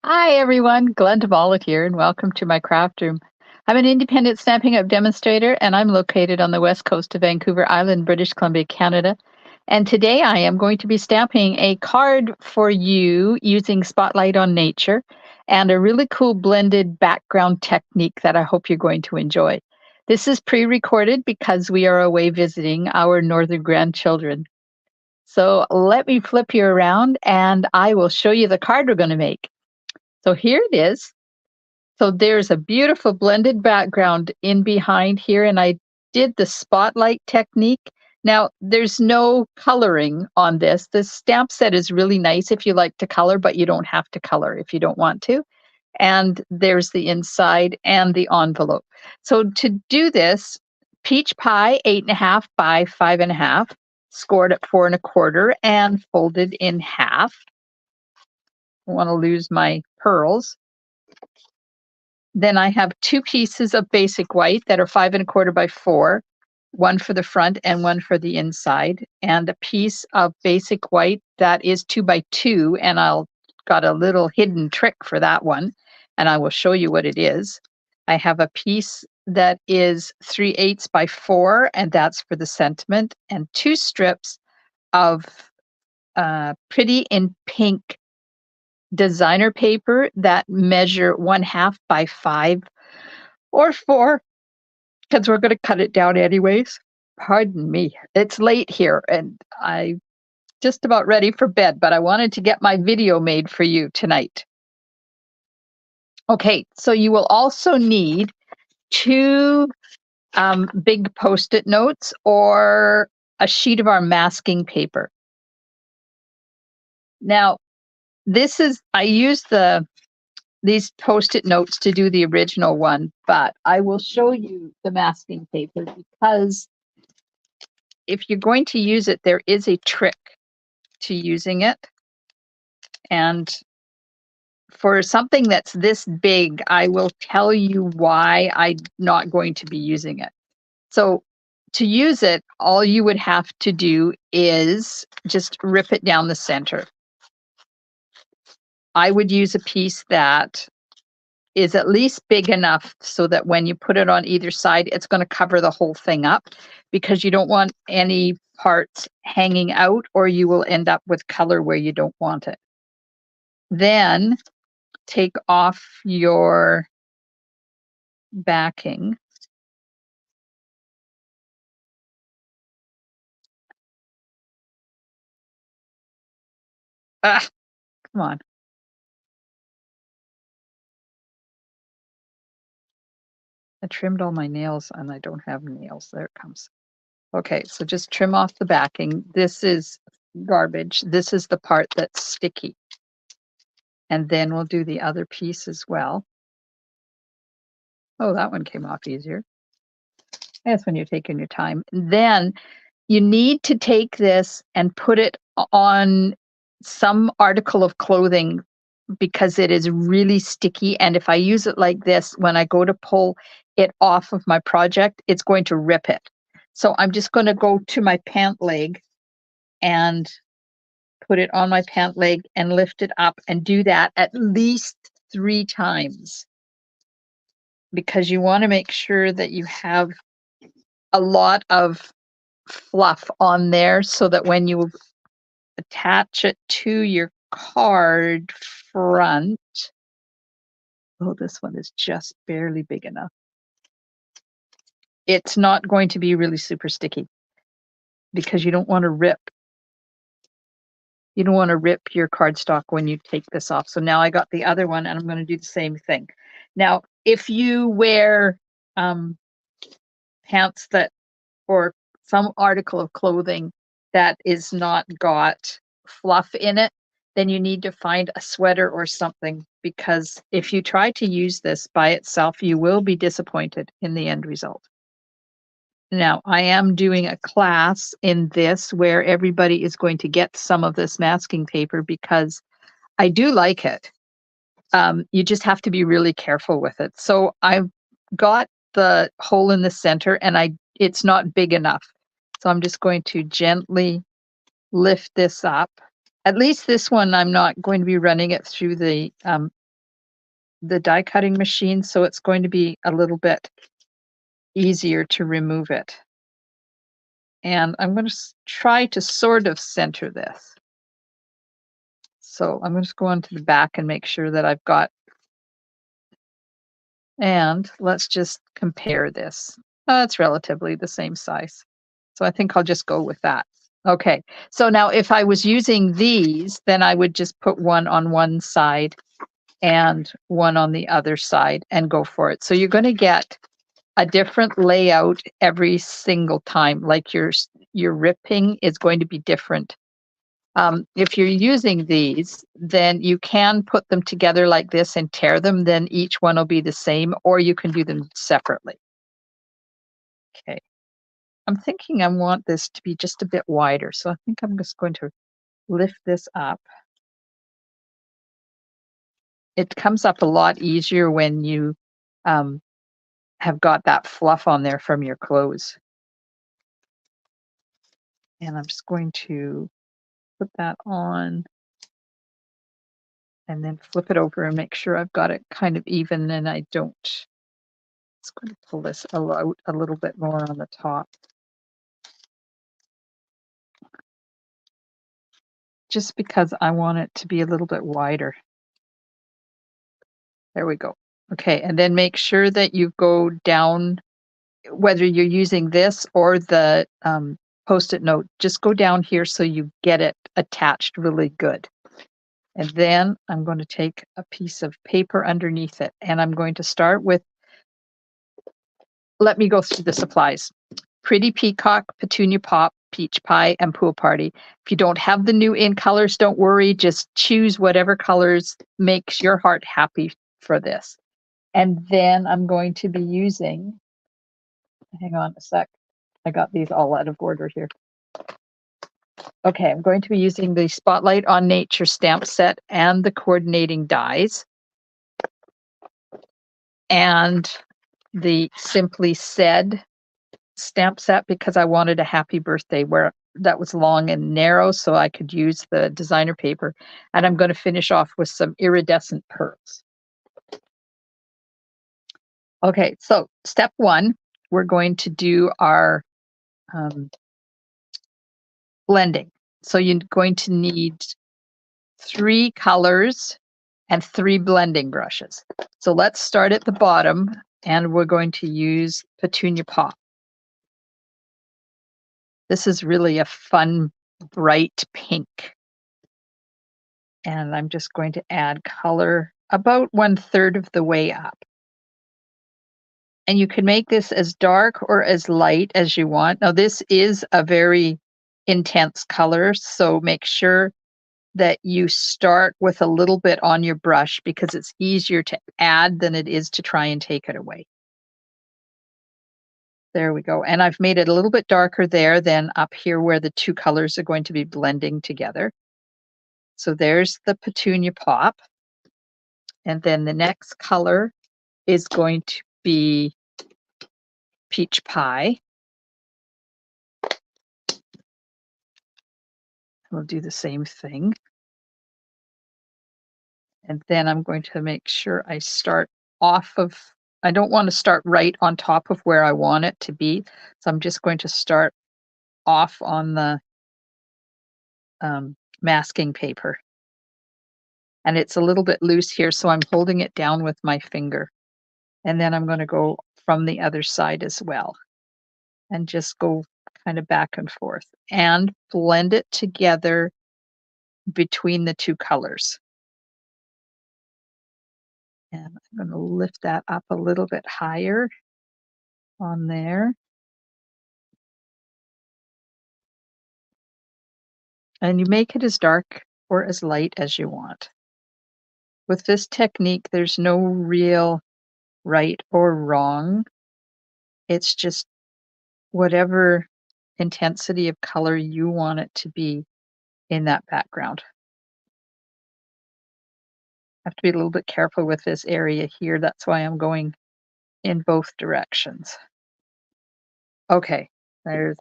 Hi everyone, Glenda Vollet here, and welcome to my craft room. I'm an independent Stampin' Up! Demonstrator, and I'm located on the west coast of Vancouver Island, British Columbia, Canada. And today I am going to be stamping a card for you using Spotlight on Nature and a really cool blended background technique that I hope you're going to enjoy. This is pre-recorded because we are away visiting our northern grandchildren. So let me flip you around and I will show you the card we're going to make. So here it is. So there's a beautiful blended background in behind here, and I did the spotlight technique. Now, there's no coloring on this. This stamp set is really nice if you like to color, but you don't have to color if you don't want to. And there's the inside and the envelope. So to do this, peach pie, 8.5 by 5.5, scored at 4.25 and folded in half. I want to lose my pearls. Then I have two pieces of basic white that are 5.25 by 4, one for the front and one for the inside, and a piece of basic white that is 2 by 2, and I'll got a little hidden trick for that one, and I will show you what it is. I have a piece that is 3/8 by 4, and that's for the sentiment, and two strips of pretty in pink designer paper that measure 1/2 by 5 or 4, because we're going to cut it down anyways. Pardon me. It's late here and I just about ready for bed, but I wanted to get my video made for you tonight. Okay, so you will also need two big Post-it notes or a sheet of our masking paper. Now, I used these Post-it notes to do the original one, but I will show you the masking paper because if you're going to use it, there is a trick to using it. And for something that's this big, I will tell you why I'm not going to be using it. So to use it, all you would have to do is just rip it down the center. I would use a piece that is at least big enough so that when you put it on either side, it's going to cover the whole thing up, because you don't want any parts hanging out or you will end up with color where you don't want it. Then take off your backing. Ah, come on. I trimmed all my nails and I don't have nails. There it comes. Okay, so just trim off the backing. This is garbage. This is the part that's sticky. And then we'll do the other piece as well. Oh, that one came off easier. That's when you're taking your time. Then you need to take this and put it on some article of clothing because it is really sticky. And if I use it like this, when I go to pull it off of my project, it's going to rip it. So I'm just going to go to my pant leg and put it on my pant leg and lift it up and do that at least 3 times, because you want to make sure that you have a lot of fluff on there so that when you attach it to your card front, oh, this one is just barely big enough. It's not going to be really super sticky because you don't want to rip. You don't want to rip your cardstock when you take this off. So now I got the other one and I'm going to do the same thing. Now, if you wear pants that, or some article of clothing that is not got fluff in it, then you need to find a sweater or something, because if you try to use this by itself, you will be disappointed in the end result. Now, I am doing a class in this where everybody is going to get some of this masking paper because I do like it. You just have to be really careful with it. So I've got the hole in the center and it's not big enough. So I'm just going to gently lift this up. At least this one, I'm not going to be running it through the the die cutting machine, so it's going to be a little bit easier to remove it. And I'm going to try to sort of center this. So I'm going to just go on to the back and make sure that I've got, and let's just compare this. It's relatively the same size. So I think I'll just go with that. Okay, so now if I was using these, then I would just put one on one side and one on the other side and go for it. So you're going to get a different layout every single time. Like your ripping is going to be different. If you're using these, then you can put them together like this and tear them, then each one will be the same, or you can do them separately. Okay. I'm thinking I want this to be just a bit wider, so I think I'm just going to lift this up. It comes up a lot easier when you have got that fluff on there from your clothes. And I'm just going to put that on and then flip it over and make sure I've got it kind of even and I don't. It's going to pull this out a little bit more on the top. Just because I want it to be a little bit wider. There we go. Okay, and then make sure that you go down, whether you're using this or the Post-it note, just go down here so you get it attached really good. And then I'm going to take a piece of paper underneath it, and I'm going to start with, let me go through the supplies. Pretty Peacock, Petunia Pop, Peach Pie, and Pool Party. If you don't have the new in colors, don't worry. Just choose whatever colors makes your heart happy for this. And then I'm going to be using, hang on a sec, I got these all out of order here. Okay, I'm going to be using the Spotlight on Nature stamp set and the coordinating dies. And the Simply Said stamp set because I wanted a happy birthday where that was long and narrow so I could use the designer paper. And I'm going to finish off with some iridescent pearls. Okay, so step one, we're going to do our blending. So you're going to need 3 colors and 3 blending brushes. So let's start at the bottom and we're going to use Petunia Pop. This is really a fun, bright pink. And I'm just going to add color about 1/3 of the way up. And you can make this as dark or as light as you want. Now this is a very intense color, so make sure that you start with a little bit on your brush because it's easier to add than it is to try and take it away. There we go. And I've made it a little bit darker there than up here where the 2 colors are going to be blending together. So there's the Petunia Pop. And then the next color is going to be Peach Pie. We'll do the same thing. And then I'm going to make sure I start off of, I don't want to start right on top of where I want it to be. So I'm just going to start off on the masking paper. And it's a little bit loose here, so I'm holding it down with my finger. And then I'm going to go from the other side as well and just go kind of back and forth and blend it together between the 2 colors. And I'm going to lift that up a little bit higher on there. And you make it as dark or as light as you want. With this technique, there's no real right or wrong. It's just whatever intensity of color you want it to be in that background. I have to be a little bit careful with this area here. That's why I'm going in both directions. Okay,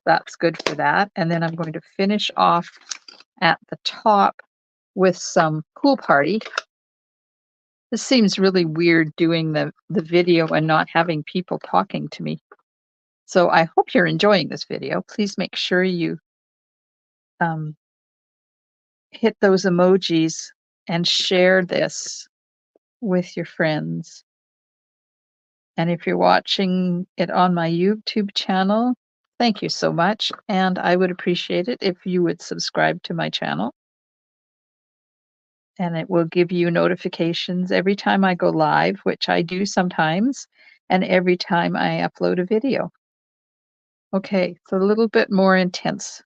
that's good for that. And then I'm going to finish off at the top with some Pool Party. This seems really weird doing the video and not having people talking to me. So I hope you're enjoying this video. Please make sure you hit those emojis and share this with your friends. And if you're watching it on my YouTube channel, thank you so much. And I would appreciate it if you would subscribe to my channel. And it will give you notifications every time I go live, which I do sometimes, and every time I upload a video. Okay, so a little bit more intense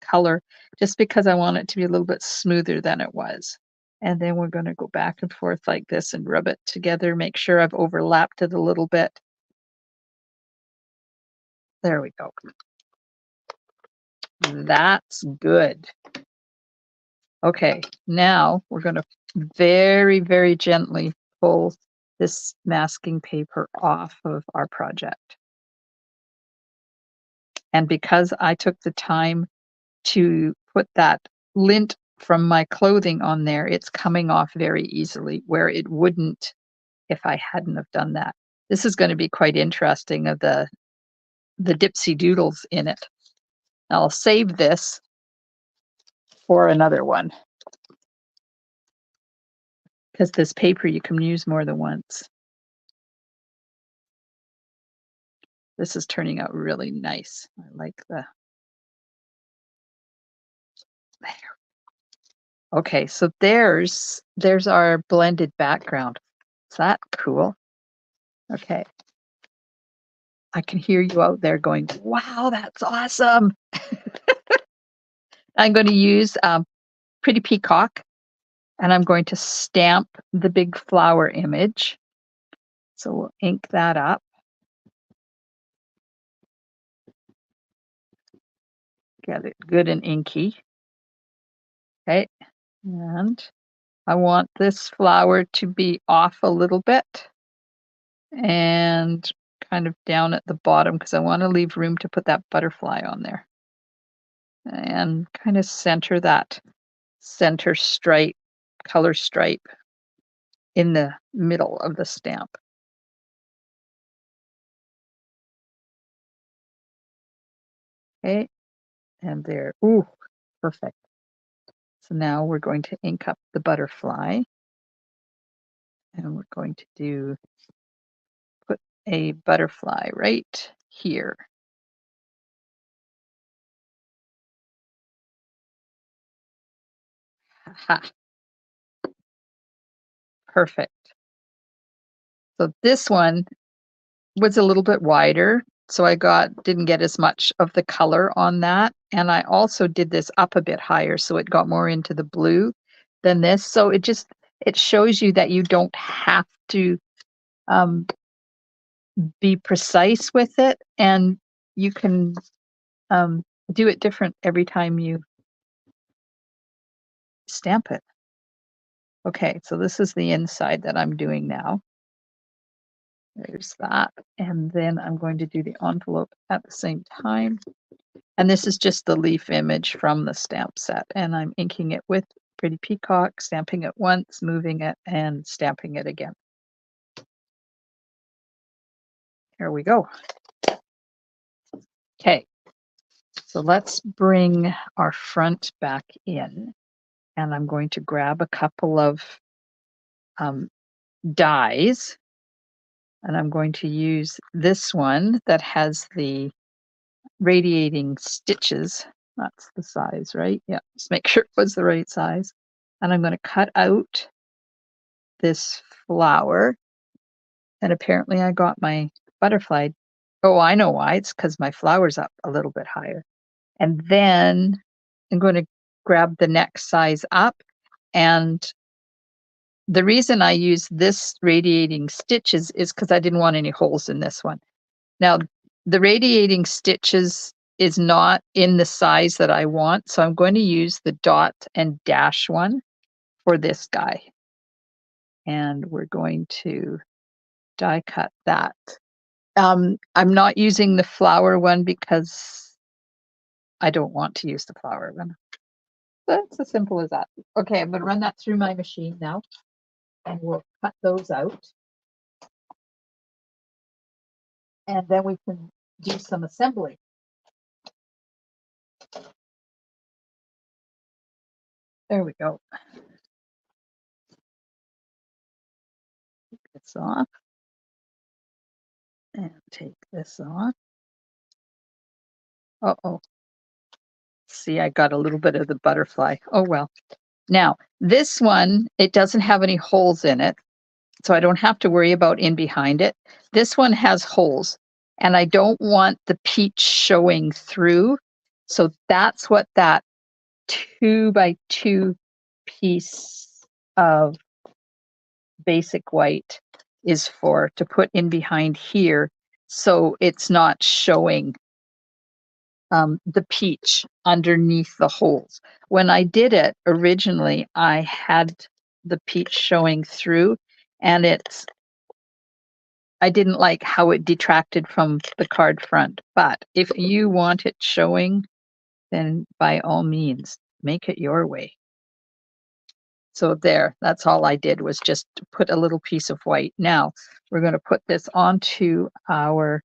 color, just because I want it to be a little bit smoother than it was. And then we're going to go back and forth like this and rub it together, make sure I've overlapped it a little bit. There we go. That's good. Okay, now we're going to very, very gently pull this masking paper off of our project. And because I took the time to put that lint from my clothing on there, it's coming off very easily, where it wouldn't if I hadn't have done that. This is going to be quite interesting, of the dipsy doodles in it. I'll save this for another one, because this paper you can use more than once. This is turning out really nice. I like the, there. Okay, so there's our blended background. Is that cool? Okay. I can hear you out there going, wow, that's awesome. I'm going to use Pretty Peacock, and I'm going to stamp the big flower image. So we'll ink that up. Get it good and inky. Okay, and I want this flower to be off a little bit and kind of down at the bottom, because I want to leave room to put that butterfly on there. And kind of center that center stripe, color stripe in the middle of the stamp. Okay, and there, ooh, perfect. So now we're going to ink up the butterfly, and we're going to put a butterfly right here. Ha, perfect. So this one was a little bit wider, so I didn't get as much of the color on that. And I also did this up a bit higher, so it got more into the blue than this. So it shows you that you don't have to be precise with it, and you can do it different every time you stamp it. Okay, so this is the inside that I'm doing now. There's that. And then I'm going to do the envelope at the same time. And this is just the leaf image from the stamp set. And I'm inking it with Pretty Peacock, stamping it once, moving it, and stamping it again. Here we go. Okay, so let's bring our front back in. And I'm going to grab a couple of dies. And I'm going to use this one that has the radiating stitches. That's the size, right? Yeah, just make sure it was the right size. And I'm going to cut out this flower. And apparently I got my butterfly. Oh, I know why. It's because my flower's up a little bit higher. And then I'm going to grab the next size up. And the reason I use this radiating stitches is because I didn't want any holes in this one. Now, the radiating stitches is not in the size that I want, so I'm going to use the dot and dash one for this guy. And we're going to die cut that. I'm not using the flower one because I don't want to use the flower one. That's as simple as that. Okay, I'm going to run that through my machine now. and we'll cut those out. And then we can do some assembly. There we go. Take this off and take this off. Uh-oh. See, I got a little bit of the butterfly. Oh, well. Now, this one, it doesn't have any holes in it, so I don't have to worry about in behind it. This one has holes, and I don't want the peach showing through. So that's what that 2x2 piece of basic white is for, to put in behind here so it's not showing the peach underneath the holes. When I did it originally, I had the peach showing through, and I didn't like how it detracted from the card front. But if you want it showing, then by all means, make it your way. So there, that's all I did, was just put a little piece of white. Now we're going to put this onto our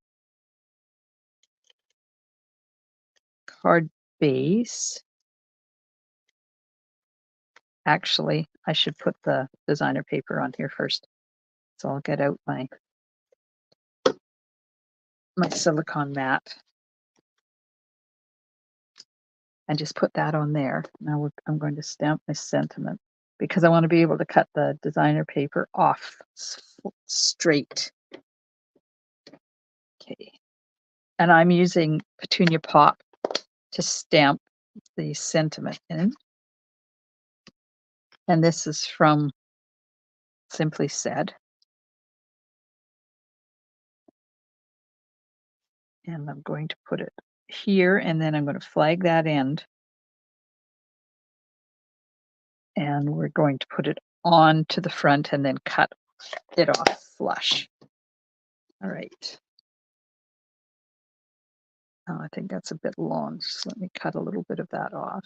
card base. Actually, I should put the designer paper on here first. So I'll get out my silicone mat and just put that on there. Now I'm going to stamp my sentiment because I want to be able to cut the designer paper off straight. Okay. And I'm using Petunia Pop to stamp the sentiment in. And this is from Simply Said. And I'm going to put it here, and then I'm going to flag that end. And we're going to put it on to the front and then cut it off flush. All right. Oh, I think that's a bit long. Just let me cut a little bit of that off.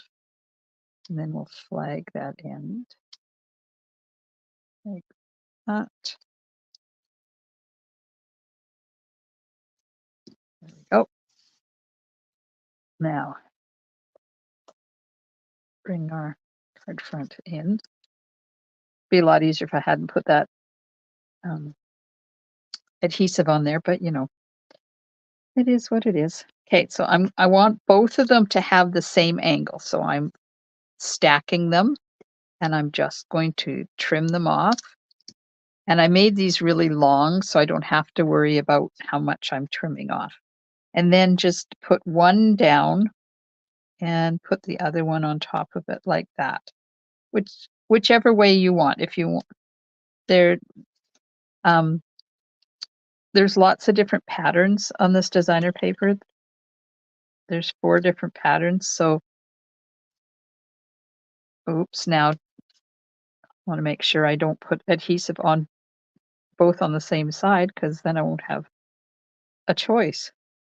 And then we'll flag that end like that. There we go. Now, bring our card front in. Be a lot easier if I hadn't put that adhesive on there, but you know, it is what it is. Okay, so I want both of them to have the same angle. So I'm stacking them, and I'm just going to trim them off. And I made these really long, so I don't have to worry about how much I'm trimming off. And then just put one down and put the other one on top of it like that. Whichever way you want. If you want, there's lots of different patterns on this designer paper. There's 4 different patterns. So, oops, now I want to make sure I don't put adhesive on both on the same side, because then I won't have a choice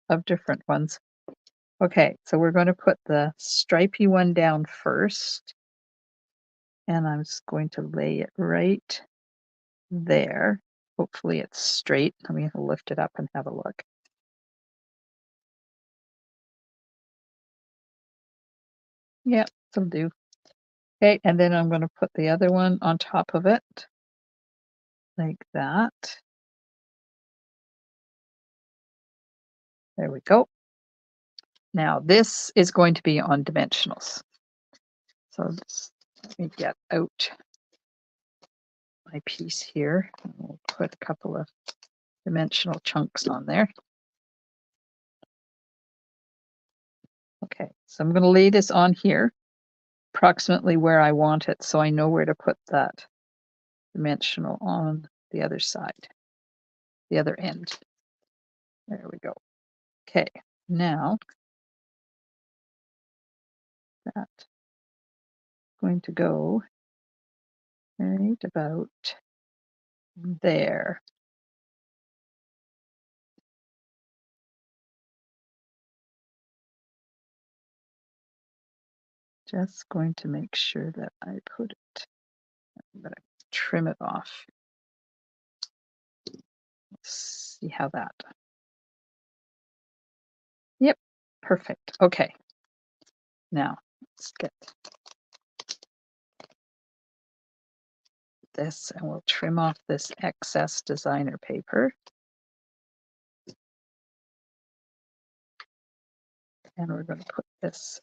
of different ones. Okay, so we're going to put the stripy one down first. And I'm just going to lay it right there. Hopefully it's straight. Let me lift it up and have a look. Yeah, it'll do. Okay, and then I'm going to put the other one on top of it, like that. There we go. Now this is going to be on dimensionals. So just let me get out my piece here. We'll put a couple of dimensional chunks on there. Okay, so I'm going to lay this on here, approximately where I want it, so I know where to put that dimensional on the other side, the other end. There we go. Okay, now that's going to go right about there. Just going to make sure that I put it. I'm going to trim it off. Let's see how that. Yep, perfect. Okay. Now, let's get this and we'll trim off this excess designer paper. And we're going to put this,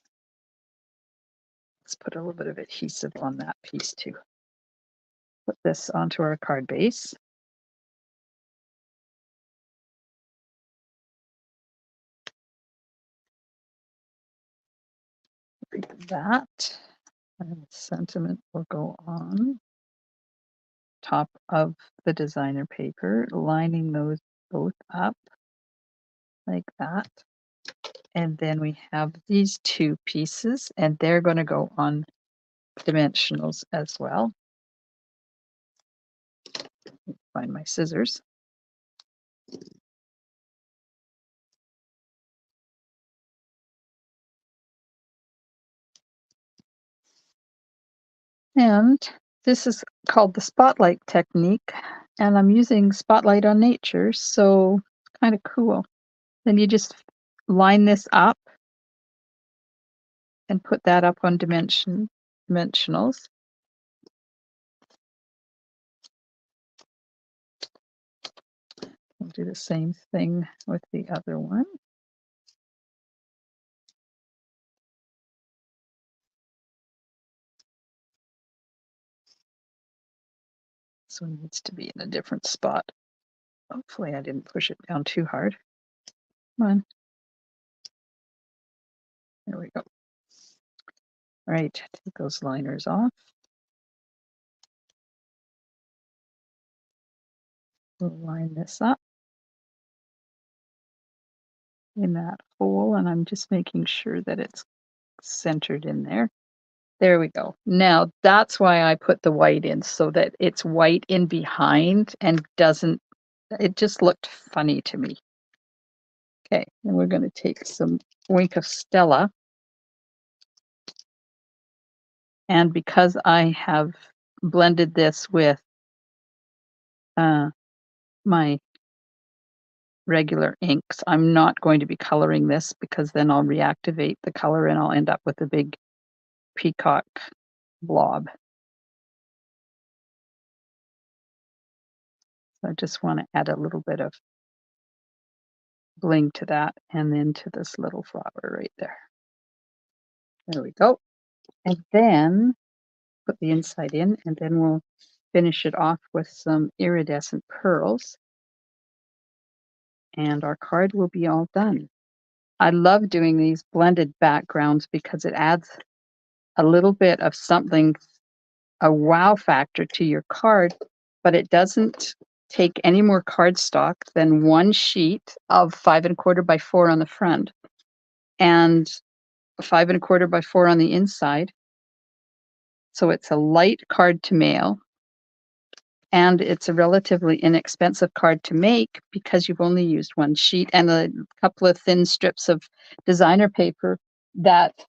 let's put a little bit of adhesive on that piece too. Put this onto our card base. Read that. And sentiment will go on top of the designer paper, lining those both up like that. And then we have these two pieces, and they're going to go on dimensionals as well. Find my scissors. And this is called the spotlight technique, and I'm using Spotlight on Nature, so kind of cool. Then you just line this up and put that up on dimensionals. We'll do the same thing with the other one. This one needs to be in a different spot. Hopefully I didn't push it down too hard. Come on. There we go. All right, take those liners off. We'll line this up in that hole, and I'm just making sure that it's centered in there. There we go. Now that's why I put the white in, so that it's white in behind and doesn't, it just looked funny to me. Okay, and we're going to take some Wink of Stella. And because I have blended this with my regular inks, I'm not going to be coloring this because then I'll reactivate the color and I'll end up with a big peacock blob. So I just want to add a little bit of bling to that and then to this little flower right there. There we go. And then put the inside in, and then we'll finish it off with some iridescent pearls. And our card will be all done. I love doing these blended backgrounds because it adds a little bit of something, a wow factor to your card, but it doesn't take any more cardstock than one sheet of 5 1/4 by 4 on the front and 5 1/4 by 4 on the inside. So it's a light card to mail, and it's a relatively inexpensive card to make because you've only used one sheet and a couple of thin strips of designer paper that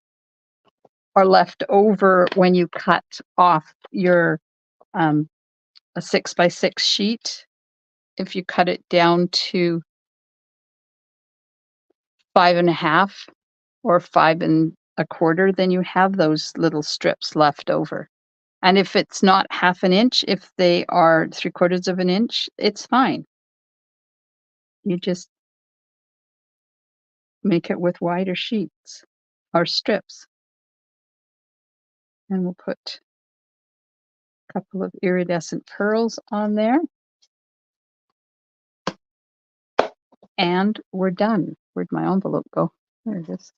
are left over when you cut off your a 6 by 6 sheet. If you cut it down to 5 1/2 or 5 1/4, then you have those little strips left over. And if it's not 1/2 an inch, if they are 3/4 of an inch, it's fine. You just make it with wider sheets or strips. And we'll put a couple of iridescent pearls on there. And we're done. Where'd my envelope go? There it is.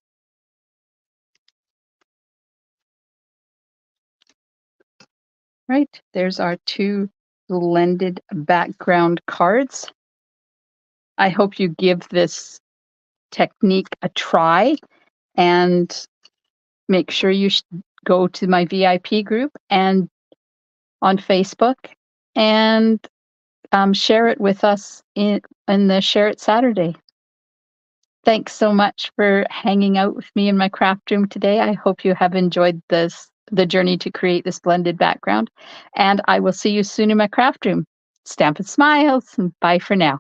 Right, there's our two blended background cards. I hope you give this technique a try and make sure you go to my VIP group and on Facebook and share it with us in the Share It Saturday. Thanks so much for hanging out with me in my craft room today. I hope you have enjoyed this the journey to create this blended background. And I will see you soon in my craft room. Stamp and smiles, and bye for now.